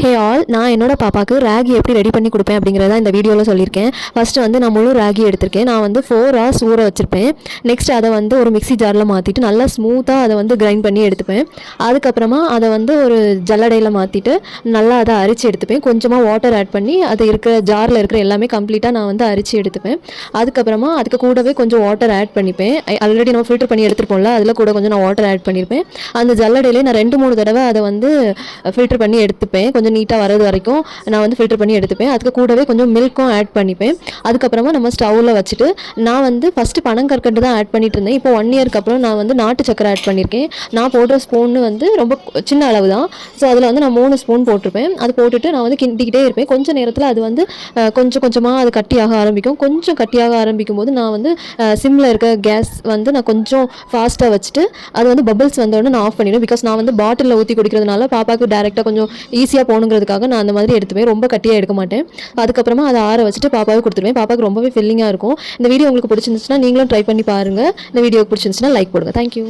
Hey all, நான் என்னோட பாப்பாவுக்கு ராகி எப்படி ரெடி பண்ணி கொடுப்பேன் அப்படிங்கிறத இந்த வீடியோவில் சொல்லியிருக்கேன். ஃபஸ்ட்டு வந்து நான் முழு ராகி எடுத்திருக்கேன். நான் வந்து 4 ஹவர்ஸ் ஊற வச்சுருப்பேன். நெக்ஸ்ட் அதை வந்து ஒரு மிக்ஸி ஜாரில் மாற்றிட்டு நல்லா ஸ்மூத்தாக அதை வந்து கிரைண்ட் பண்ணி எடுத்துப்பேன். அதுக்கப்புறமா அதை வந்து ஒரு ஜல்லடையில் மாற்றிட்டு நல்லா அதை அரிச்சு எடுத்துப்பேன். கொஞ்சமாக வாட்டர் ஆட் பண்ணி அது இருக்கிற ஜாரில் இருக்கிற எல்லாமே கம்ப்ளீட்டாக நான் வந்து அரிச்சு எடுத்துப்பேன். அதுக்கப்புறமா அதுக்கு கூடவே கொஞ்சம் வாட்டர் ஆட் பண்ணிப்பேன். ஆல்ரெடி நம்ம ஃபில்டர் பண்ணி எடுத்துருப்போம்ல, அதில் கூட கொஞ்சம் நான் வாட்டர் ஆட் பண்ணியிருப்பேன். அந்த ஜல்லடையிலே நான் 2-3 தடவை அதை வந்து ஃபில்டர் பண்ணி எடுத்துப்பேன். கொஞ்சம் நீட்டாக வரது வரைக்கும் நான் வந்து ஃபில்டர் பண்ணி எடுத்துப்பேன். அதுக்கு கூடவே கொஞ்சம் மில்க்கும் ஆட் பண்ணிப்பேன். அதுக்கப்புறமா நம்ம ஸ்டவ்வில் வச்சுட்டு நான் வந்து ஃபஸ்ட்டு பனங்கற்கண்டு தான் ஆட் பண்ணிட்டு இருந்தேன். இப்போ 1 இயருக்கு அப்புறம் நான் வந்து நாட்டு சக்கரை ஆட் பண்ணியிருக்கேன். நான் போடுற ஸ்பூன்னு வந்து ரொம்ப சின்ன அளவு தான். ஸோ அதில் வந்து நான் 3 ஸ்பூன் போட்டிருப்பேன். அது போட்டுட்டு நான் வந்து கிண்டிக்கிட்டே இருப்பேன். கொஞ்சம் நேரத்தில் அது வந்து கொஞ்சம் கொஞ்சமாக அது கட்டியாக ஆரம்பிக்கும். கொஞ்சம் கட்டியாக ஆரம்பிக்கும் போது நான் வந்து சிம்மில் இருக்க கேஸ் வந்து நான் கொஞ்சம் ஃபாஸ்ட்டாக வச்சுட்டு அது வந்து பபிள்ஸ் வந்தோடனே நான் ஆஃப் பண்ணிவிடுவேன். பிகாஸ் நான் வந்து பாட்டிலில் ஊற்றி குடிக்கிறதுனால பாப்பாவுக்கு டேரெக்டாக கொஞ்சம் ஈஸியாக போகணுங்கிறதுக்காக நான் அந்த மாதிரி எடுத்துப்பேன். ரொம்ப கட்டியாக எடுக்க மாட்டேன். அதுக்கப்புறமா அதை ஆற வச்சுட்டு பாப்பாவுக்கு கொடுத்துருவேன். பாப்பாவுக்கு ரொம்பவே ஃபில்லிங்காக இருக்கும். இந்த வீடியோ உங்களுக்கு பிடிச்சிருந்துச்சுன்னா நீங்களும் ட்ரை பண்ணி பாருங்கள். இந்த வீடியோக்கு பிடிச்சிருந்துச்சுன்னா லைக் போடுங்க. தேங்க்யூ.